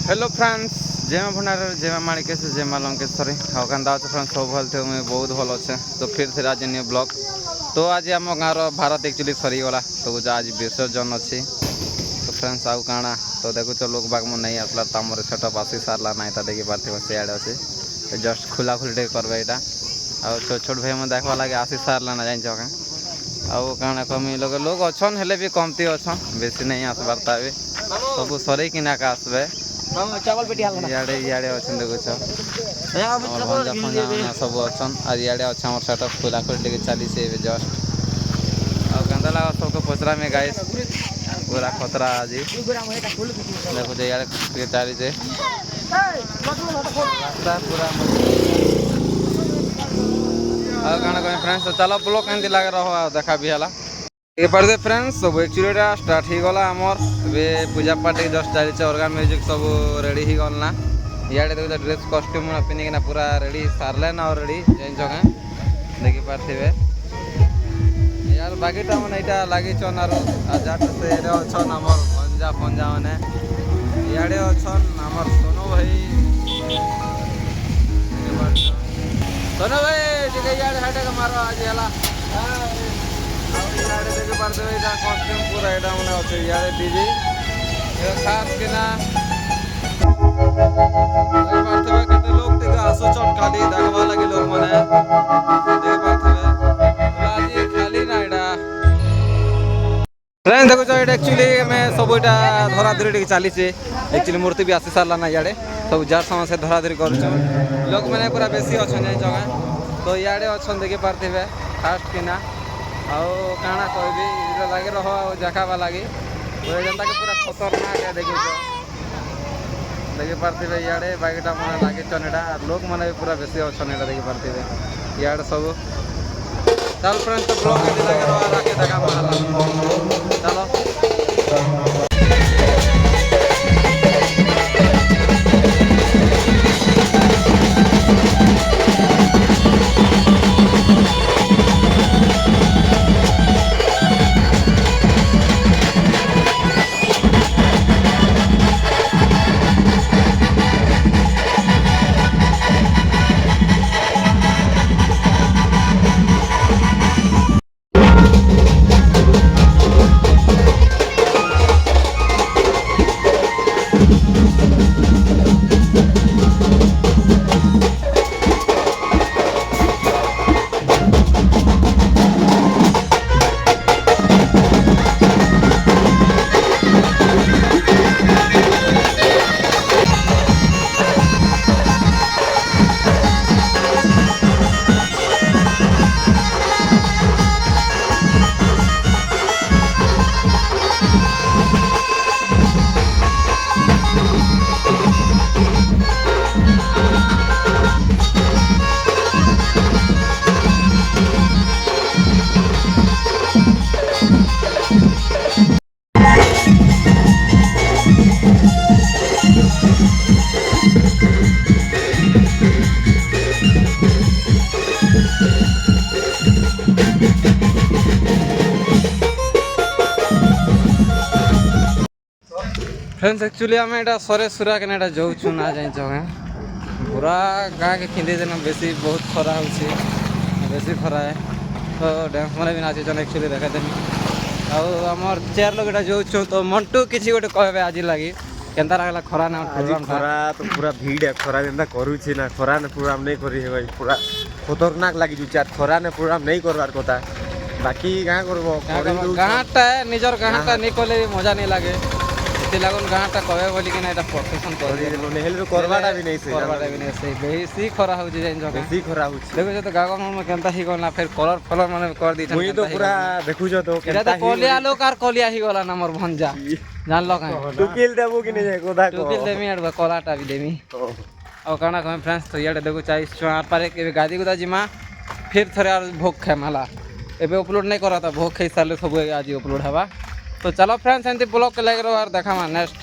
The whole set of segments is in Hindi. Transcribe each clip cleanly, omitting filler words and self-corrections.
हेलो फ्रेंड्स जय भंडार जय माणिकेश जय माँ लंकेश्वरी हाँ केन्दा अच्छे फ्रेंड्स सब भल थे मुझे बहुत भल अच्छे तो फिर से आज न्यू ब्लॉग तो आज आम गाँव भारत एक्चुअली सरीगला तो आज विसर्जन अच्छी तो फ्रेंड्स आउ काଣା तो देखुच लोक बाग मन नहीं आसला तो आम सेटअप आसी सारा ना तो देखी पार्थ सियाड़े अच्छे जस्ट खुला खुली करवा यहाँ आउ छोट छोट भाई मैं देखवा लगे आसी सारा ना जान आउ काଣା कमी लोग अच्छन हेले भी कमती अच्छन बेसी नहीं आसबार ता भी सब सर किना का आसबे इे इे अच्छे देखुच भंजा फंजा सब अच्छन और इे अच्छे आम सेटअप खुला खुली चली जस्ट आंदा लगा सबको पचरा में गाइस पूरा खतरा आज देखो इे चली पूरा काना कहीं फ्रेंड्स तो चलो ब्लॉग केमती लगे रहो देखा भी है ये पड़े फ्रेंड्स सब एक्चुअली स्टार्ट हो गला आमर ए पूजा पाठ जस्ट चली ऑर्गन म्यूजिक सब रेडी हो गल ना इे देखो ड्रेस कॉस्ट्यूम पिंधिकिना पूरा रेडी सारे ना रेडी जान कहीं देखी पारे यार बाकीटा मैंने यहाँ लगिन आर से अच्छन आमर भंजा फंजा मैंने इे अच्छन आमर सोनू भाई सोनू भाई टे इे मारो आज है देखी पारे यहाँ कस्ट्यूम पूरा यहाँ मैंने अच्छे इे डीजे खास किना देखते लोग टे आसुचन खाली देखवा लगे लोग मैंने देखी पारे आज खाली ना यहाँ फ्रेंड्स देखो ये एक्चुअली मैं सब यहाँ धरा धरी चली एक्चुअली मूर्ति भी आसी सारा ना इे सब जार समस्या धरा धरी कर लोक मैंने पूरा बेसी अच्छे जगह तो इे अच्छन देखी पारे फास्ट किना आउ काଣା कहबी लगे रह देखावा लगी जेनता कि पूरा खतरनाक है देखी पारे इे बाईटा मैंने लगिन यहाँ लोक मैंने भी पूरा बेसी अच्छन यहाँ देखी पारे इे सब चल फ्रेंड्स तो ब्लॉग लगे रहा आगे देखा चलो फ्रेंड्स एक्चुअली आम यहाँ सरेसुरा के यहाँ जाऊँ ना जान पूरा गाँ के खिंदी दिन बेसी बहुत खरा हो बेसी खरा है तो डांस मैंने भी नाचीन एक्चुअली देखा देनी आमर चार लोग जाऊँ तो मंटू किसी गोटे कहबे आज लगी केनता लगला खरा ना खरा तो पूरा भीड़ है खरा जेनता करूची ना खरा ने प्रोग्राम नहीं करी है पूरा खतरनाक लगी जो खरा ने प्रोग्राम नहीं करवार कथा बाकी गाँ कर गाँटा निजर गाँटा नहीं कले मजा नहीं लगे लगन गाँटा कहे बोली कि ना प्रोटेक्शन करवाटा भी नहीं सही बेसी खरा हो बेसी खरा हो देखो तो गाँव में केनता ही गला फिर कलर फलर माने कर दी मुई तो पूरा देखुछ तो केनता कलिया लोग आर कलिया ही गला ना मोर भंजा जान लो काहे टुकिल देबो कि नहीं कोदा को टुकिल देमी आर कलाटा भी देमी और काना कहे फ्रेंड्स तो इे देखो चाहिए चुआ पारे के गादी गुदा जिमा फिर थरे आर भोग खाए माला एबे अपलोड नहीं करा था भोग खाई साले सब आज अपलोड हवा तो चलो फ्रेंड्स एमती ब्लॉग के लगे रहो और देखा नेक्स्ट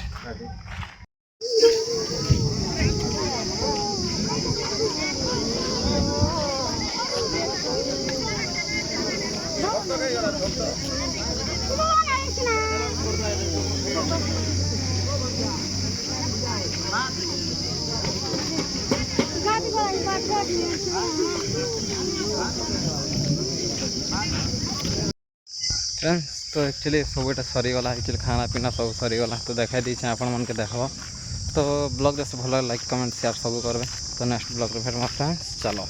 फ्रेंड्स तो एक्चुअली सबटा सरीगला एक्चुअली खाना पीना सब सरीगला तो देखाई देछे आपण मन के देखो तो ब्लॉग जैसे भल लाइक कमेंट शेयर सब करबे तो नेक्स्ट ब्लॉग रे फिर फ्रेंड्स चलो।